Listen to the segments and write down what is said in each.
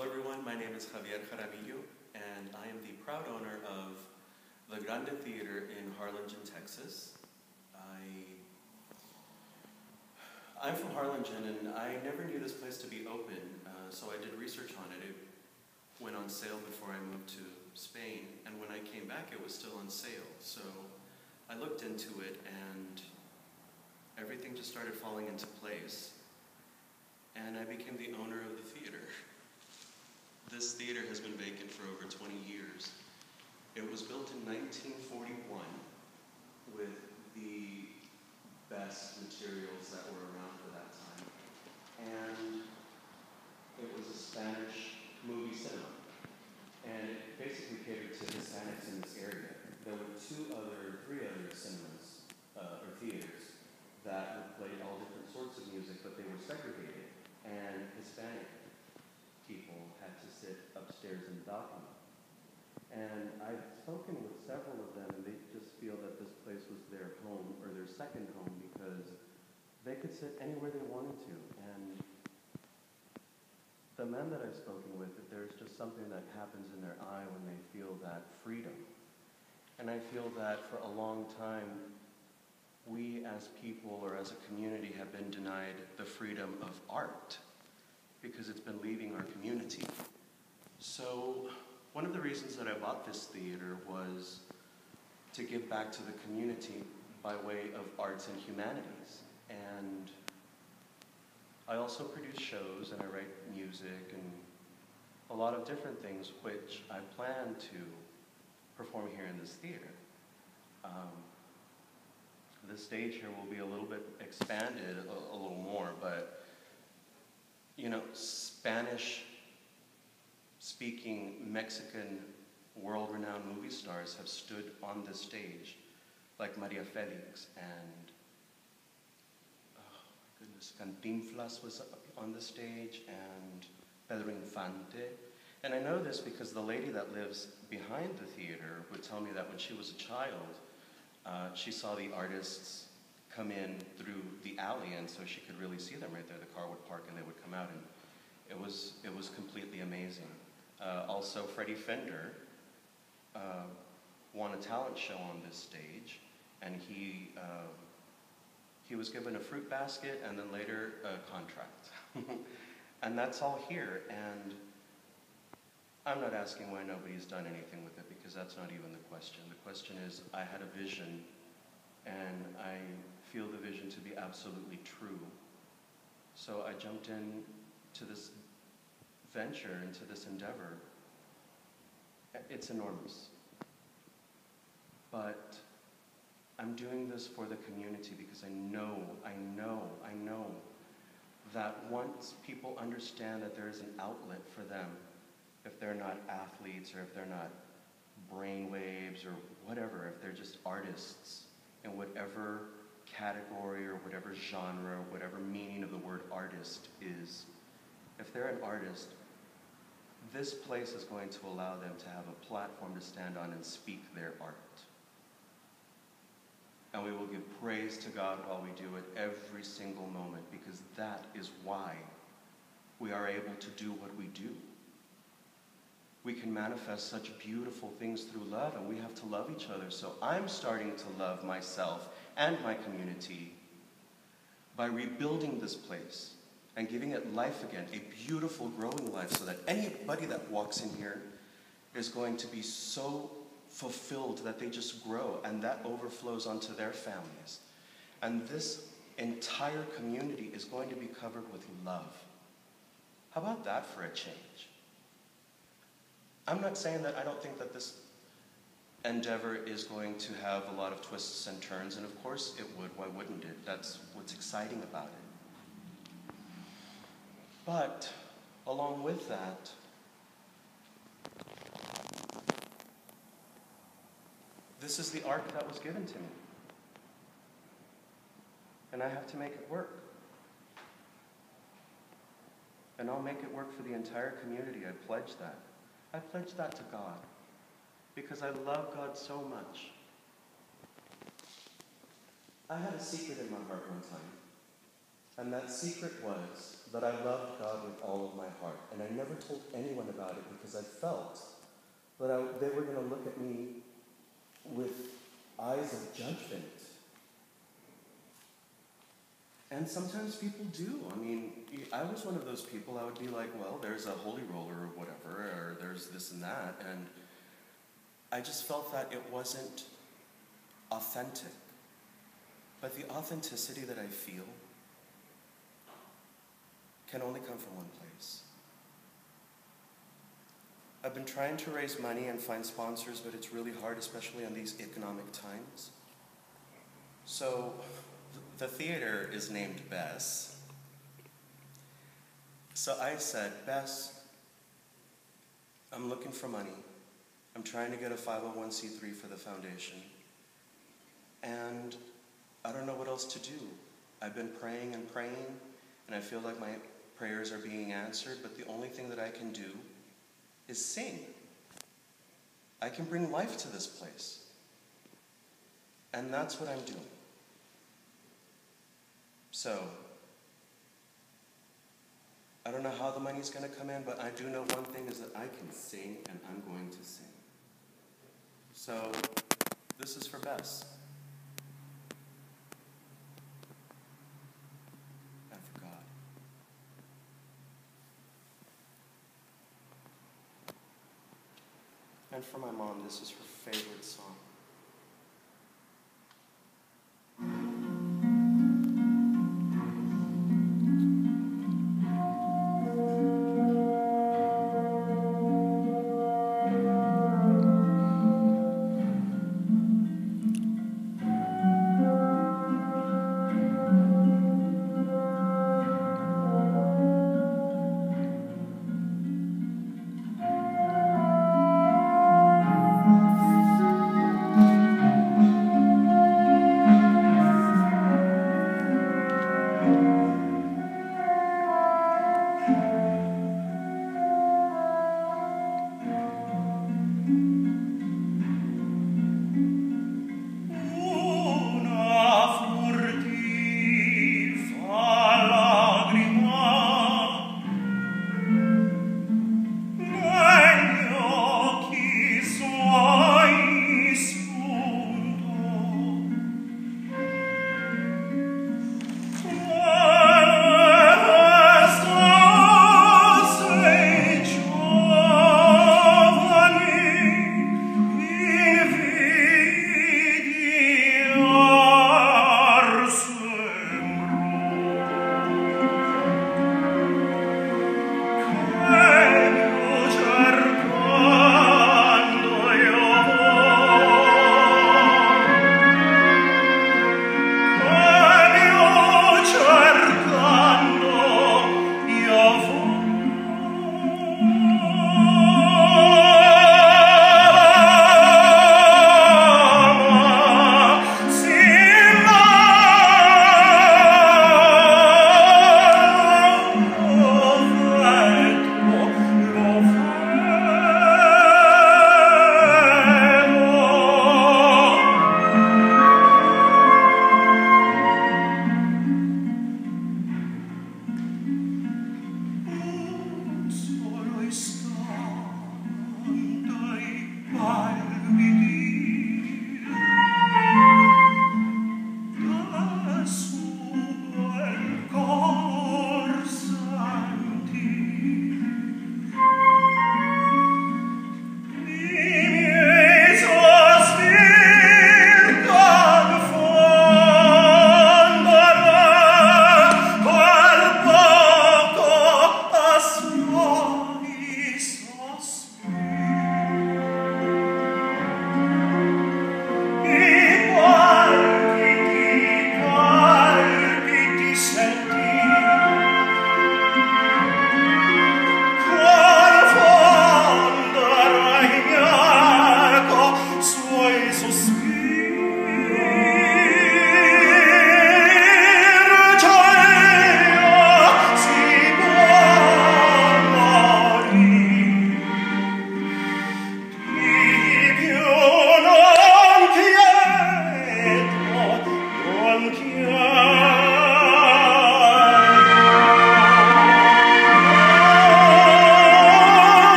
Hello everyone, my name is Xavier Jaramillo, and I am the proud owner of the Grande Theater in Harlingen, Texas. I'm from Harlingen, and I never knew this place to be open, so I did research on it. It went on sale before I moved to Spain, and when I came back it was still on sale. So I looked into it, and everything just started falling into place, and I became the owner of the theater. This theater has been vacant for over 20 years. It was built in 1941 with the best materials that were around for that time. And it was a Spanish movie cinema. And it basically catered to Hispanics in this area. There were three other cinemas, or theaters, that would play all different sorts of music, but they were segregated. And Hispanic people had to sit upstairs in the balcony. And I've spoken with several of them, and they just feel that this place was their home, or their second home, because they could sit anywhere they wanted to. And the men that I've spoken with, there's just something that happens in their eye when they feel that freedom. And I feel that for a long time, we as people or as a community have been denied the freedom of art because it's been leaving our community. So one of the reasons that I bought this theater was to give back to the community by way of arts and humanities. And I also produce shows, and I write music and a lot of different things which I plan to perform here in this theater. The stage here will be a little bit expanded, a little more, but you know, Spanish-speaking Mexican world-renowned movie stars have stood on this stage, like Maria Felix and, oh my goodness, Cantinflas was on the stage, and Pedro Infante. And I know this because the lady that lives behind the theater would tell me that when she was a child, she saw the artists come in through the alley, and so she could really see them right there. The car would park and they would come out, and it was completely amazing. Also, Freddie Fender won a talent show on this stage, and he was given a fruit basket and then later a contract. And that's all here, and I'm not asking why nobody's done anything with it, because that's not even the question. The question is, I had a vision, and I feel the vision to be absolutely true. So I jumped in to this venture, into this endeavor. It's enormous. But I'm doing this for the community because I know that once people understand that there is an outlet for them, if they're not athletes or if they're not brainwaves or whatever, if they're just artists in whatever category or whatever genre or whatever meaning of the word artist is, if they're an artist, this place is going to allow them to have a platform to stand on and speak their art. And we will give praise to God while we do it every single moment, because that is why we are able to do what we do. We can manifest such beautiful things through love, and we have to love each other. So I'm starting to love myself and my community by rebuilding this place and giving it life again, a beautiful growing life, so that anybody that walks in here is going to be so fulfilled that they just grow, and that overflows onto their families. And this entire community is going to be covered with love. How about that for a change? I'm not saying that I don't think that this endeavor is going to have a lot of twists and turns, and of course it would. Why wouldn't it? That's what's exciting about it. But along with that, this is the art that was given to me. And I have to make it work. And I'll make it work for the entire community. I pledge that. I pledge that to God, because I love God so much. I had a secret in my heart one time. And that secret was that I loved God with all of my heart. And I never told anyone about it because I felt that they were going to look at me with eyes of judgment. And sometimes people do. I mean, I was one of those people. I would be like, well, there's a holy roller or whatever, or there's this and that. And I just felt that it wasn't authentic. But the authenticity that I feel can only come from one place. I've been trying to raise money and find sponsors, but it's really hard, especially in these economic times. So the theater is named Bess. So I said, Bess, I'm looking for money. I'm trying to get a 501c3 for the foundation. And I don't know what else to do. I've been praying and praying, and I feel like my prayers are being answered, but the only thing that I can do is sing. I can bring life to this place. And that's what I'm doing. So, I don't know how the money's going to come in, but I do know one thing is that I can sing, and I'm going to sing. So, this is for Bess. And for God. And for my mom, this is her favorite song.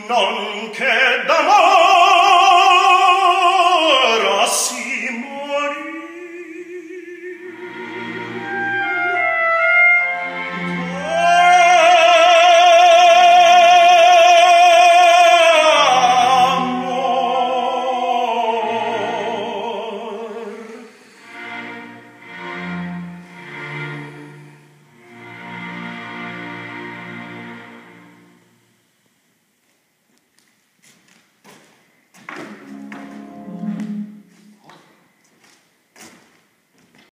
non che d'amor